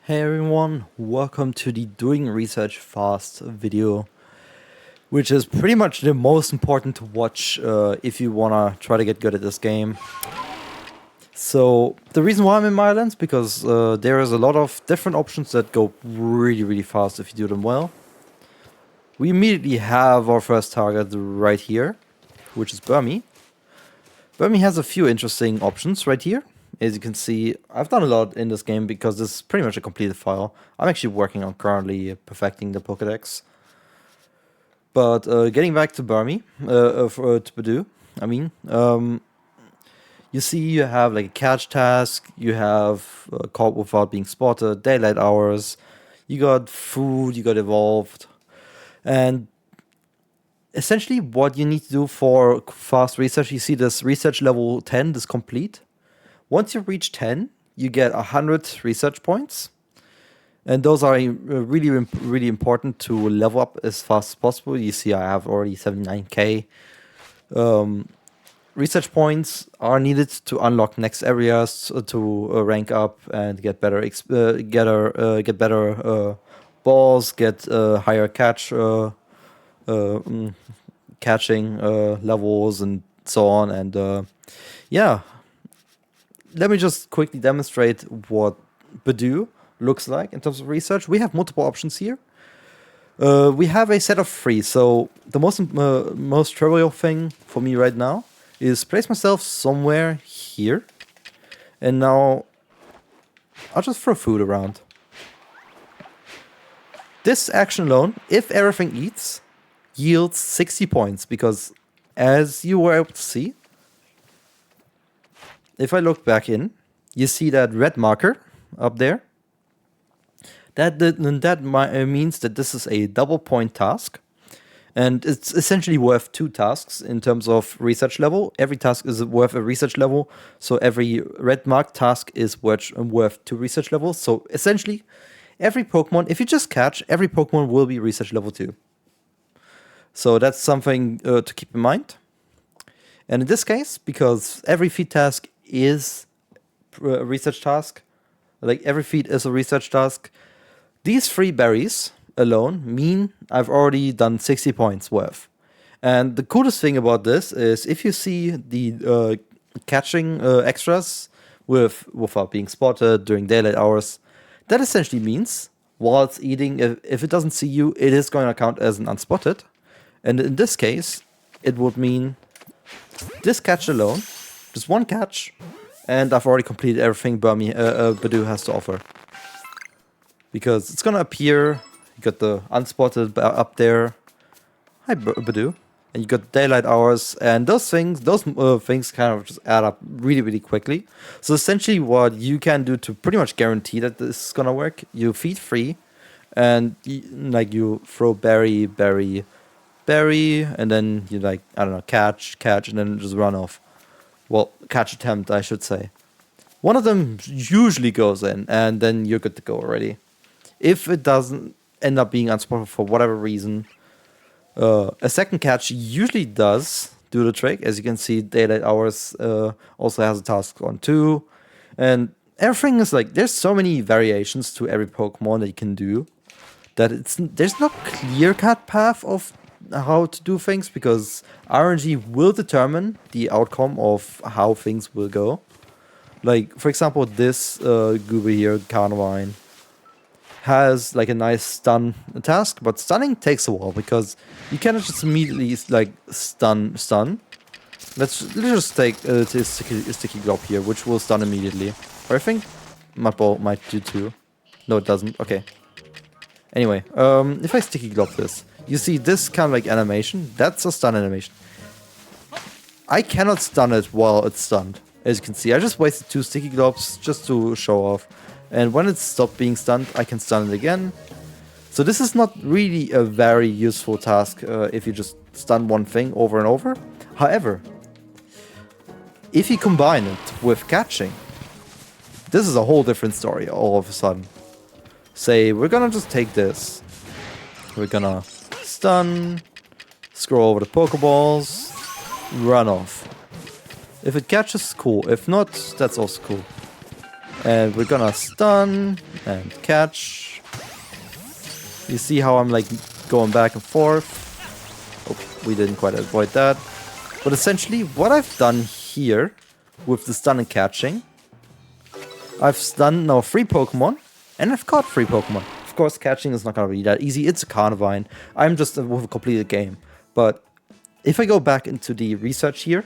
Hey everyone, welcome to the Doing Research Fast video, which is pretty much the most important to watch if you wanna try to get good at this game. So the reason why I'm in Ireland is because there is a lot of different options that go really fast if you do them well. We immediately have our first target right here, which is Burmy. Burmy has a few interesting options right here. As you can see, I've done a lot in this game because this is pretty much a completed file. I'm actually working on currently perfecting the Pokédex. But getting back to Burmy, to Badoo, you see you have like a catch task, you have caught without being spotted, daylight hours, you got food, you got evolved, and essentially what you need to do for fast research, you see this research level 10, this complete. Once you reach 10, you get 100 research points. And those are really important to level up as fast as possible. You see I have already 79k. Research points are needed to unlock next areas, to rank up and get better balls, get higher catching levels and so on. And yeah. Let me just quickly demonstrate what Badoo looks like in terms of research. We have multiple options here. We have a set of 3. So the most trivial thing for me right now is place myself somewhere here. And now I'll just throw food around. This action alone, if everything eats, yields 60 points. Because as you were able to see, if I look back in, you see that red marker up there. That means that this is a double point task. And it's essentially worth 2 tasks in terms of research level. Every task is worth a research level. So every red marked task is worth 2 research levels. So essentially, every Pokemon, if you just catch, every Pokemon will be research level 2. So that's something to keep in mind. And in this case, because every feed task is a research task, like every feed is a research task, these 3 berries alone mean I've already done 60 points worth. And the coolest thing about this is if you see the catching extras without being spotted during daylight hours, that essentially means while it's eating, if it doesn't see you, it is going to count as an unspotted. And in this case, it would mean this catch alone, just 1 catch, and I've already completed everything Badoo has to offer. Because it's gonna appear, you got the unspotted up there. Hi Badoo. And you got daylight hours, and those things kind of just add up really quickly. So essentially what you can do to pretty much guarantee that this is gonna work, you feed 3, and you throw berry, and then you catch, and then just run off. Well, catch attempt, I should say. One of them usually goes in, and then you're good to go already. If it doesn't end up being unspotted for whatever reason, a second catch usually does do the trick. As you can see, daylight hours also has a task on 2. And everything is there's so many variations to every Pokemon that you can do that there's no clear-cut path of how to do things, because RNG will determine the outcome of how things will go. Like, for example, this goober here, Carnivine, has a nice stun task, but stunning takes a while because you cannot just immediately stun. Let's just take a sticky glob here, which will stun immediately. Or I think Mud Ball might do too. No, it doesn't. Okay. Anyway, if I sticky glob this, you see this kind of animation. That's a stun animation. I cannot stun it while it's stunned. As you can see, I just wasted 2 sticky globs just to show off. And when it's stopped being stunned, I can stun it again. So this is not really a very useful task if you just stun one thing over and over. However, if you combine it with catching, this is a whole different story all of a sudden. Say, we're gonna just take this. We're gonna stun, scroll over the Pokeballs, run off. If it catches, cool. If not, that's also cool. And we're gonna stun and catch. You see how I'm like going back and forth. Oh, we didn't quite avoid that. But essentially, what I've done here with the stun and catching, I've stunned now 3 Pokemon, and I've caught 3 Pokemon. Of course, catching is not gonna be that easy. It's a Carnivine. I'm just with a completed game. But if I go back into the research here,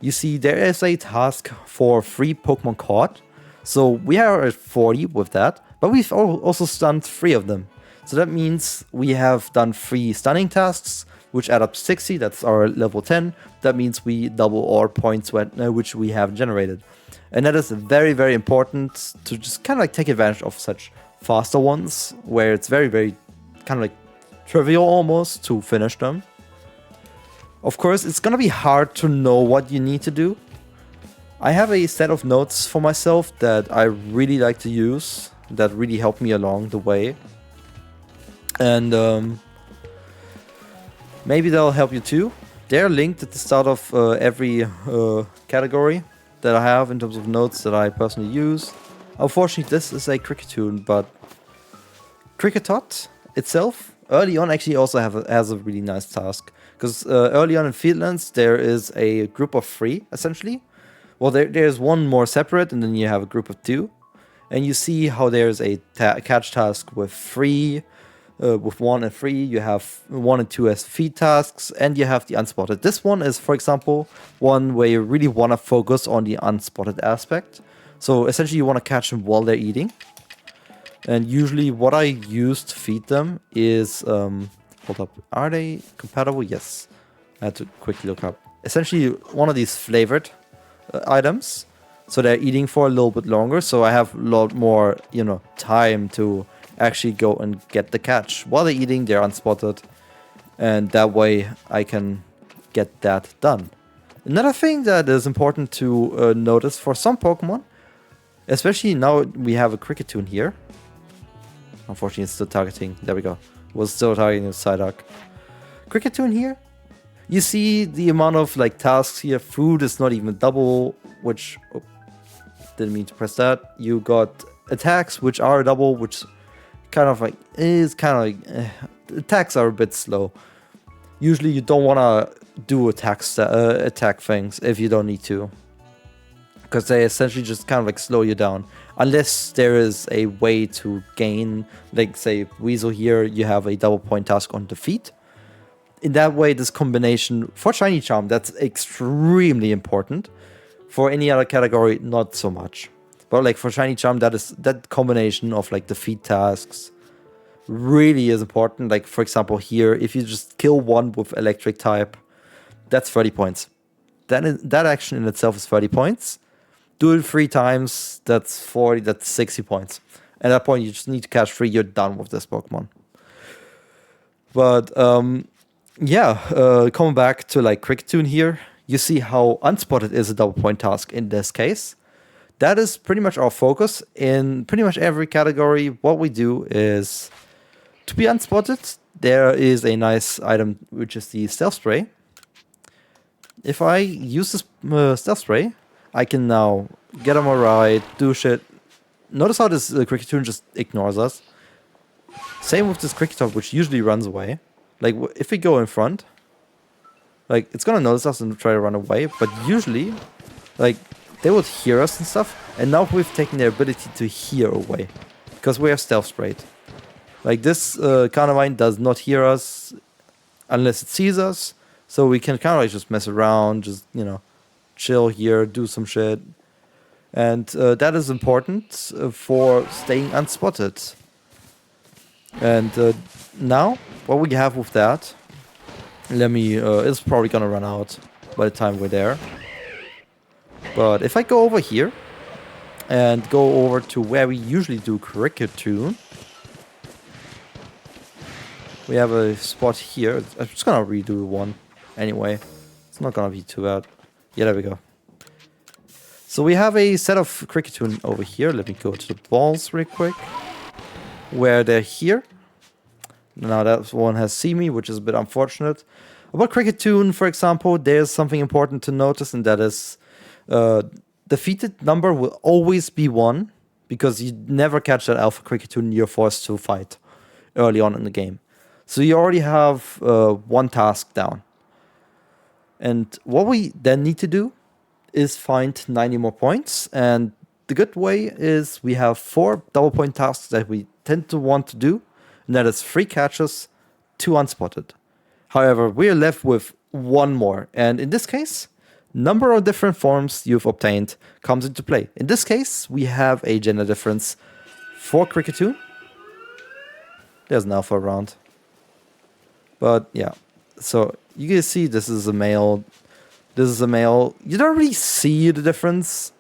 you see there is a task for 3 Pokemon caught. So we are at 40 with that, but we've also stunned 3 of them. So that means we have done 3 stunning tasks, which add up to 60. That's our level 10. That means we double our points which we have generated. And that is very, very important to just kind of like take advantage of such faster ones, where it's very, very kind of like trivial almost to finish them. Of course, it's gonna be hard to know what you need to do. I have a set of notes for myself that I really like to use, that really help me along the way. And maybe they'll help you too. They're linked at the start of every category that I have in terms of notes that I personally use. Unfortunately, this is a Cricketune, but Cricketot itself, early on, actually also has a really nice task. Because early on in Fieldlands, there is a group of 3, essentially. Well, there's one more separate, and then you have a group of 2. And you see how there's a catch task with 3, with 1 and 3. You have 1 and 2 as feed tasks, and you have the unspotted. This one is, for example, one where you really want to focus on the unspotted aspect. So essentially, you want to catch them while they're eating. And usually, what I use to feed them is, hold up, are they compatible? Yes, I had to quickly look up. Essentially, one of these flavored items, so they're eating for a little bit longer, so I have a lot more, you know, time to actually go and get the catch. While they're eating, they're unspotted, and that way I can get that done. Another thing that is important to notice for some Pokemon, especially now we have a Cricketune here. Unfortunately, it's still targeting, there we go. Was still targeting the Psyduck. Cricketune here, you see the amount of like tasks here. Food is not even double, which didn't mean to press that. You got attacks, which are double, which kind of like attacks are a bit slow. Usually, you don't want to do attack things if you don't need to, because they essentially just kind of like slow you down. Unless there is a way to gain, like say Weasel here, you have a double point task on defeat. In that way, this combination for Shiny Charm, that's extremely important. For any other category, not so much. But like for Shiny Charm, that combination of like defeat tasks really is important. Like for example here, if you just kill one with electric type, that's 30 points. That action in itself is 30 points. Do it 3 times, that's 40, that's 60 points. At that point, you just need to catch 3, you're done with this Pokemon. But coming back to like Cricketune here, you see how unspotted is a double point task in this case. That is pretty much our focus in pretty much every category. What we do is, to be unspotted, there is a nice item, which is the Stealth Spray. If I use this Stealth Spray, I can now get on my ride, do shit. Notice how this Cricketune just ignores us. Same with this Cricketot, which usually runs away. Like, if we go in front, like, it's gonna notice us and try to run away, but usually, like, they would hear us and stuff, and now we've taken their ability to hear away, because we are Stealth Sprayed. Like, this Carnivine does not hear us unless it sees us, so we can kind of like just mess around, just, you know, chill here, do some shit. And that is important for staying unspotted. And now, what we have with that, it's probably gonna run out by the time we're there. But if I go over here and go over to where we usually do Cricketune, we have a spot here. I'm just gonna redo one anyway. It's not gonna be too bad. Yeah, there we go. So we have a set of Cricketune over here. Let me go to the balls real quick. Where they're here. Now that one has seen me, which is a bit unfortunate. About Cricketune, for example, there's something important to notice, and that is that defeated number will always be 1 because you never catch that Alpha Cricketune you're forced to fight early on in the game. So you already have 1 task down. And what we then need to do is find 90 more points. And the good way is we have 4 double point tasks that we tend to want to do. And that is 3 catches, 2 unspotted. However, we're left with 1 more. And in this case, number of different forms you've obtained comes into play. In this case, we have a gender difference for Cricketune. There's an alpha around. But yeah, so you can see this is a male. This is a male. You don't really see the difference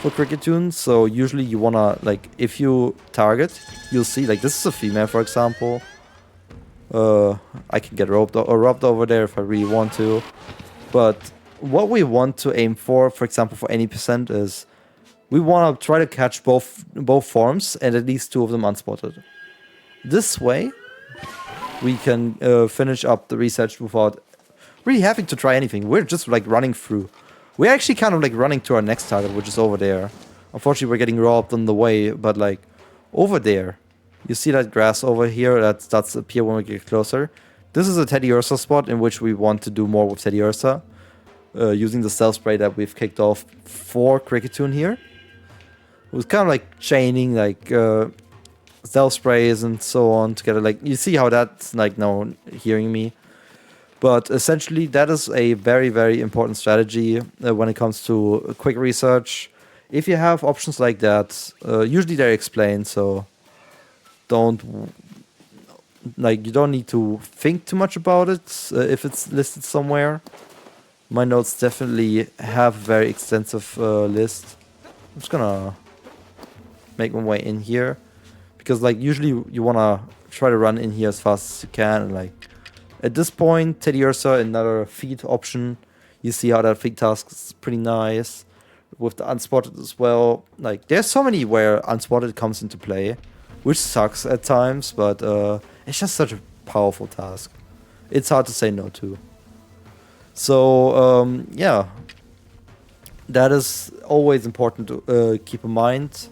for Cricketune. So usually you wanna, like, if you target, you'll see, like, this is a female, for example. I can get robbed over there if I really want to. But what we want to aim for example, for any percent is we want to try to catch both forms and at least 2 of them unspotted. This way, we can finish up the research without really having to try anything. We're just like running through. We're actually kind of like running to our next target, which is over there. Unfortunately, we're getting robbed on the way, but like over there, you see that grass over here that starts to appear when we get closer. This is a Teddy Ursa spot in which we want to do more with Teddy Ursa. Using the stealth spray that we've kicked off for Cricketune here. It was kind of like chaining like stealth sprays and so on together. Like, you see how that's like now hearing me. But essentially that is a very, very important strategy when it comes to quick research. If you have options like that, usually they're explained, so you don't need to think too much about it if it's listed somewhere. My notes definitely have a very extensive list. I'm just gonna make my way in here. Because like usually you wanna try to run in here as fast as you can. And like at this point, Teddy Ursa, another feed option. You see how that feed task is pretty nice. With the unspotted as well. Like there's so many where unspotted comes into play. Which sucks at times, but it's just such a powerful task. It's hard to say no to. So, yeah, that is always important to keep in mind.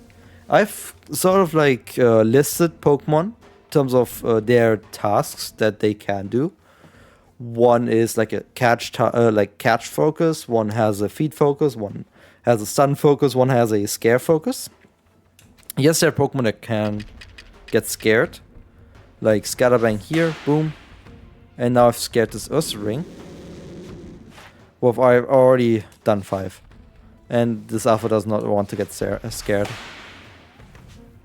I've sort of like listed Pokemon in terms of their tasks that they can do. One is like a catch focus, one has a feed focus, one has a stun focus, one has a scare focus. Yes, there are Pokemon that can get scared, like Scatterbang here, boom. And now I've scared this Ursaring. Well, I've already done 5. And this alpha does not want to get scared.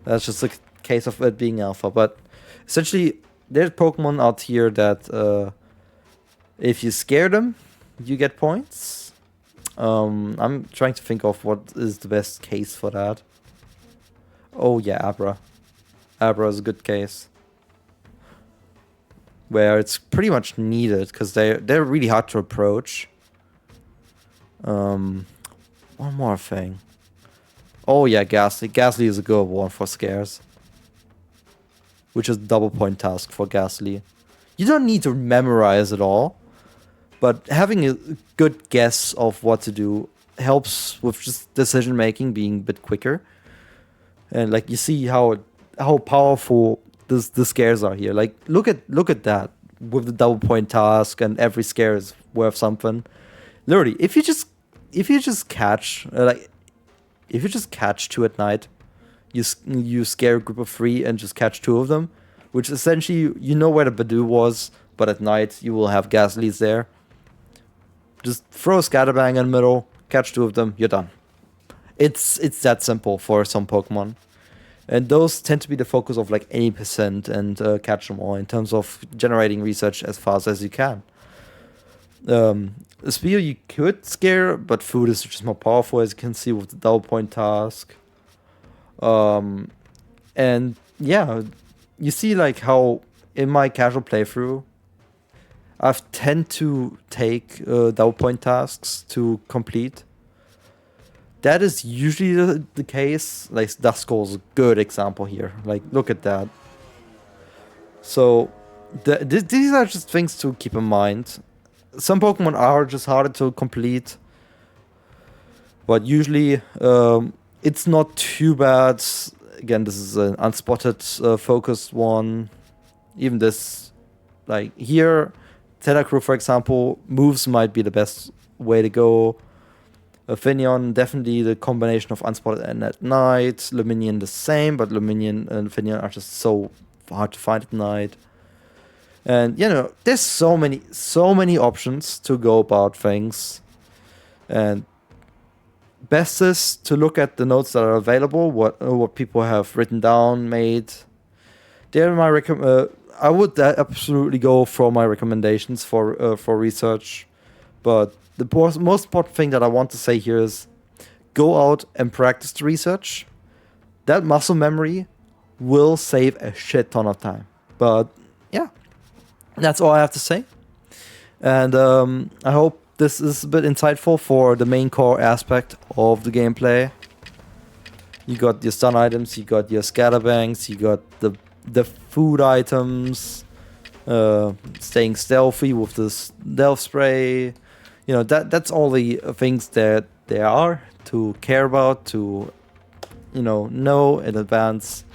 That's just a case of it being alpha. But essentially, there's Pokemon out here that if you scare them, you get points. I'm trying to think of what is the best case for that. Oh yeah, Abra. Abra is a good case. Where it's pretty much needed, because they're really hard to approach. One more thing. Oh yeah, Ghastly. Ghastly is a good one for scares. Which is double point task for Ghastly. You don't need to memorize it all. But having a good guess of what to do helps with just decision making being a bit quicker. And like you see how powerful the scares are here. Like look at that with the double point task, and every scare is worth something. Literally, if you just catch 2 at night, you scare a group of 3 and just catch 2 of them, which essentially you know where the Badoo was, but at night you will have Ghastlies there. Just throw a Scatterbang in the middle, catch 2 of them, you're done. It's that simple for some Pokemon. And those tend to be the focus of like any percent, and catch them all in terms of generating research as fast as you can. Spear you could scare, but food is just more powerful, as you can see with the double point task. And yeah, you see like how in my casual playthrough, I've tend to take double point tasks to complete. That is usually the case. Like Duskull is a good example here. Like look at that. So these are just things to keep in mind. Some Pokemon are just harder to complete. But usually it's not too bad. Again, this is an unspotted focused one. Even this, like here, Tedacrew, for example, moves might be the best way to go. Finion, definitely the combination of Unspotted and at night. Luminion the same, but Luminion and Finion are just so hard to find at night. And you know, there's so many options to go about things. And best is to look at the notes that are available, what people have written down, made. They're my I would absolutely go for my recommendations for research, but the most important thing that I want to say here is go out and practice the research. That muscle memory will save a shit ton of time. But yeah, that's all I have to say. And I hope this is a bit insightful for the main core aspect of the gameplay. You got your stun items, you got your scatterbangs, you got the food items, staying stealthy with the stealth spray. You know, that's all the things that there are to care about, to know in advance.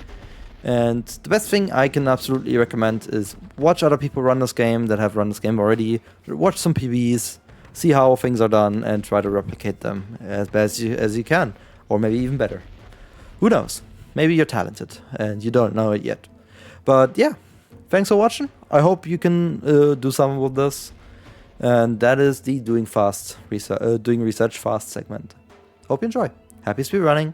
And the best thing I can absolutely recommend is watch other people run this game that have run this game already. Watch some PBs, see how things are done, and try to replicate them as best as you can, or maybe even better. Who knows? Maybe you're talented and you don't know it yet. But yeah, thanks for watching. I hope you can do something with this. And that is the doing research fast segment. Hope you enjoy. Happy speedrunning.